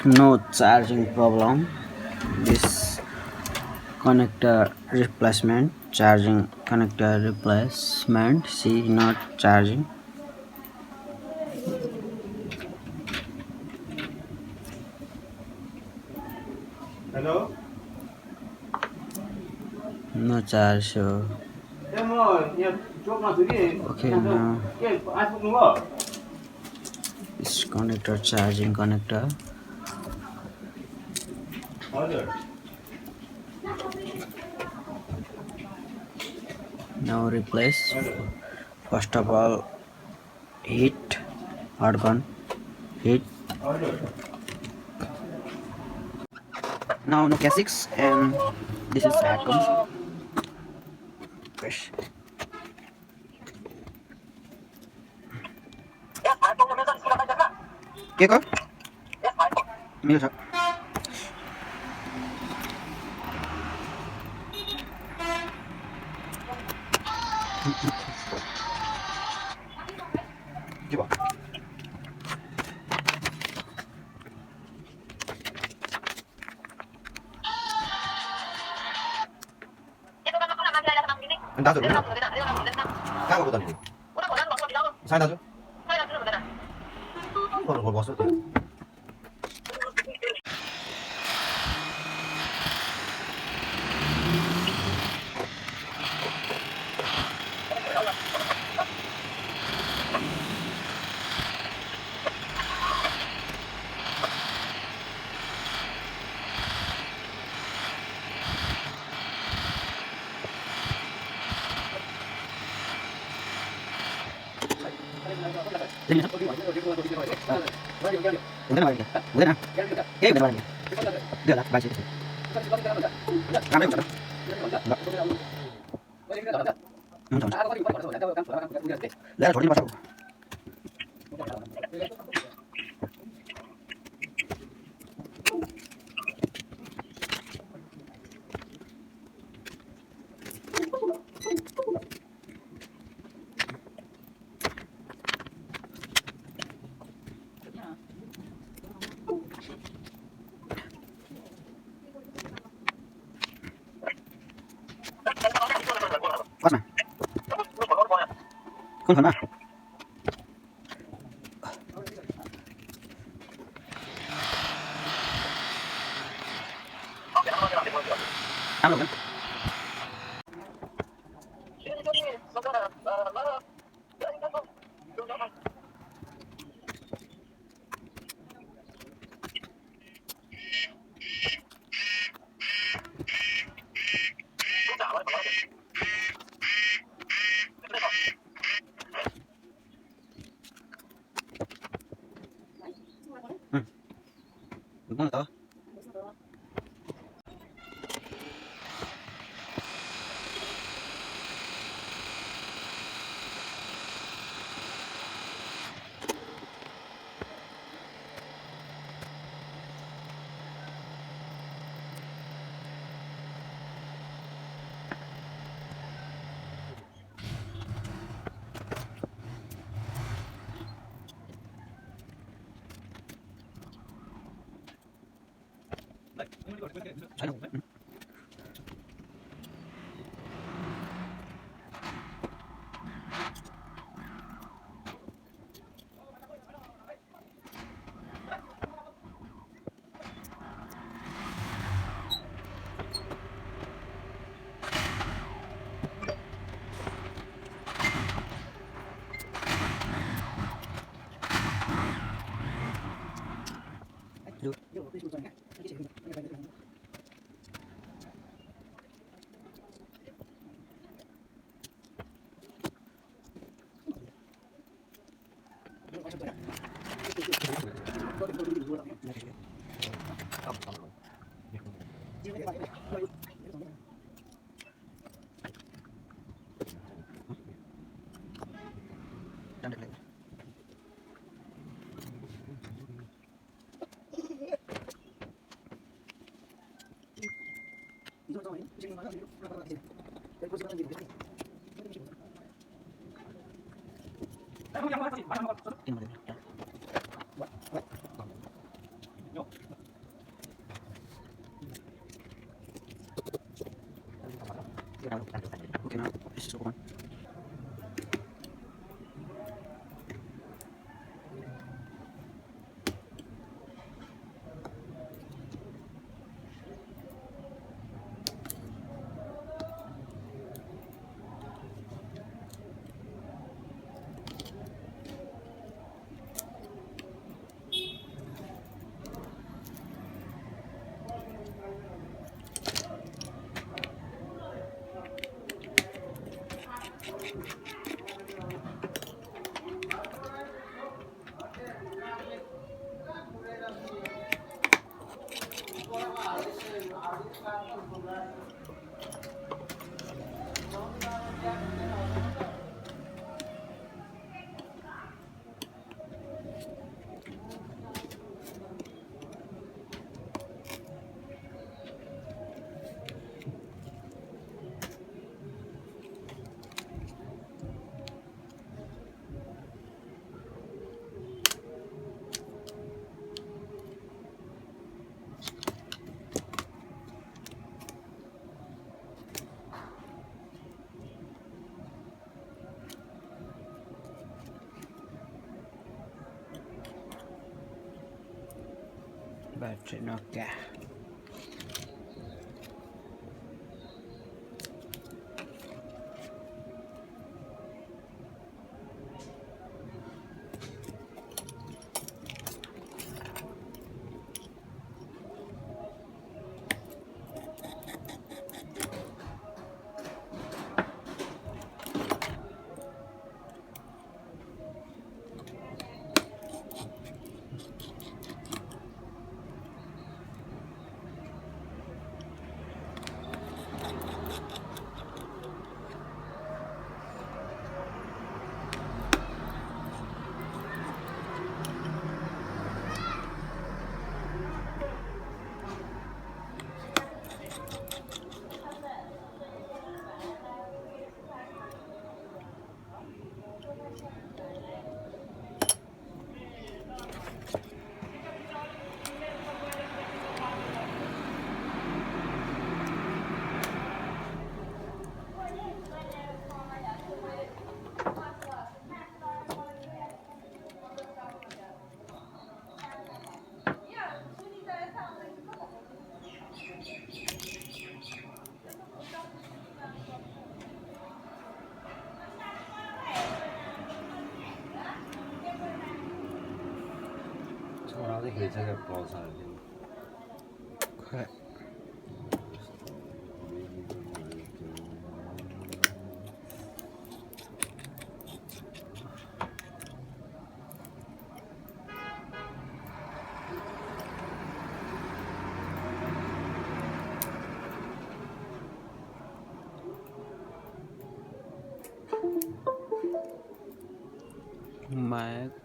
No charging problem. This connector replacement, charging connector replacement. See, not charging. Hello? No charge. So Em ơi, nhà chốt nào thứ gì? okay Nhà đâu? now Cái iPhone đúng không? this connector charging connector. हजुर. Now replace. हजुर. First of all, heat, argon, heat. हजुर. Now Nokia 6 and this is headphones. Press. के को मेरो छ के भयो अनि दाजुहरु कहाँ गएको त नि साई दाजु के गर्नु बस्यो त्यो हुँदैन भयो हुँदैन केही हुँदैन भयो 2000 22 राम्रै हुन्छ हुन्छ ल्याएर छोडिदिनु पर्छ कसमा कुन फोनमा राम्रो हुँदैन हुँदैन त छैन Battery Nokia. छोराले खेल्छ पाउँछ खै मैं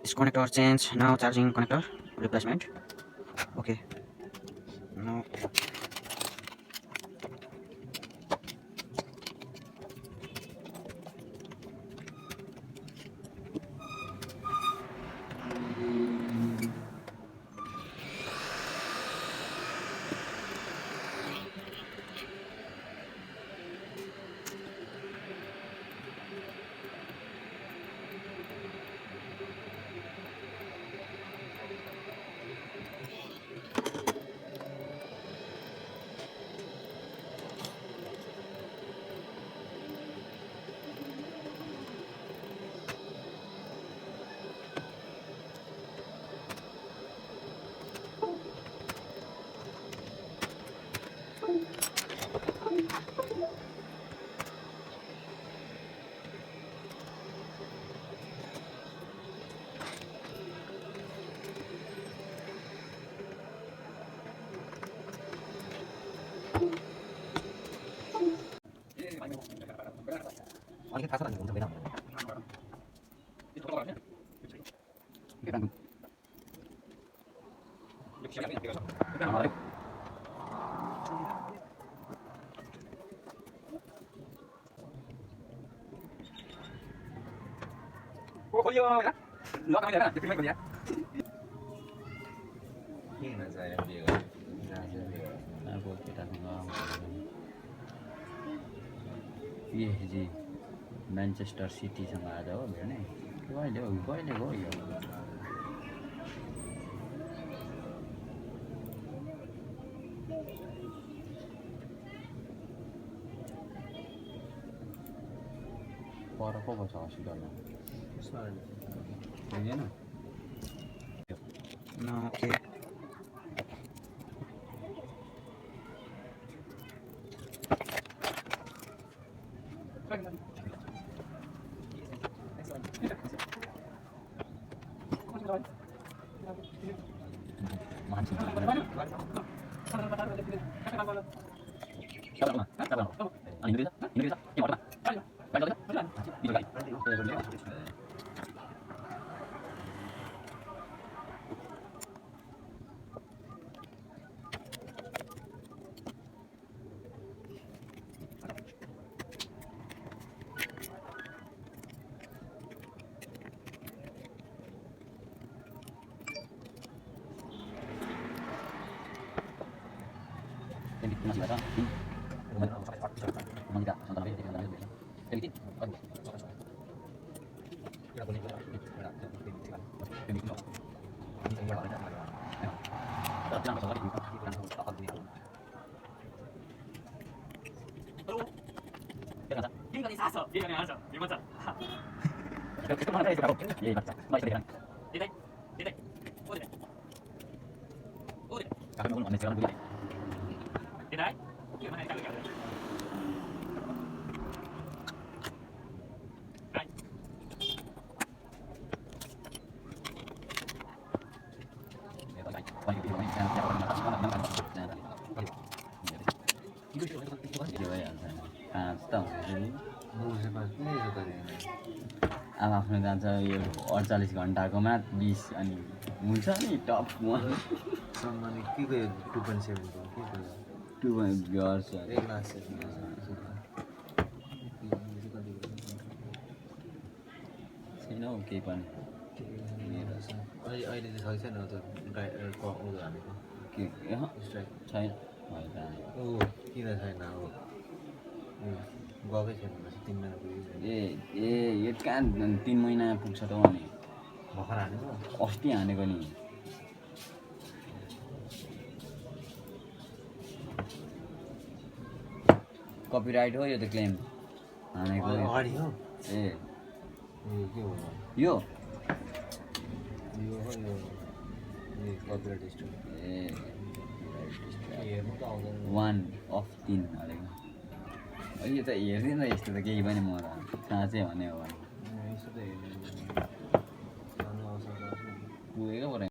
this connector change, now charging connector replacement. Okay, now अलिकति थाहा छ भने हुन्छ होइन खोलियो होइन लक आउने होइन त्यो खोलिया किन चाहिँ अब केटासँग पिएचडी म्यान्चेस्टर सिटीसँग आज हो भेट्ने कहिले हो यो पर पो छ हस्पिटलमा बुझेन Okay. अब आफ्नो जान्छ यो 48 घन्टाकोमा 20 अनि हुन्छ नि टप 1 सम्मान के गयो 2.7 को के गयो 2 गर्छ ए लास्ट छैन हौ केही पनि अहिले चाहिँ छैन त गाइडको उयो हानेको के स्ट्राइक छैन ओ किन छैन हो गएकै छैन 3 महिना पुग्यो ए यो कहाँ 3 महिना पुग्छ त अनि भर्खर हानेको अस्ति हानेको नि कपिराइट हो यो त क्लेम हानेको अगाडि हो ए यो के हो यो यो हो यो कपिराइट स्ट्राइक ए हेर्नु त आउँदैन 1 अफ 3 हालेको यो त हेर्दिन त यस्तो त केही पनि म त साँच्चै भने हो भने यस्तो त हेर्नु पुगेको पऱ्यो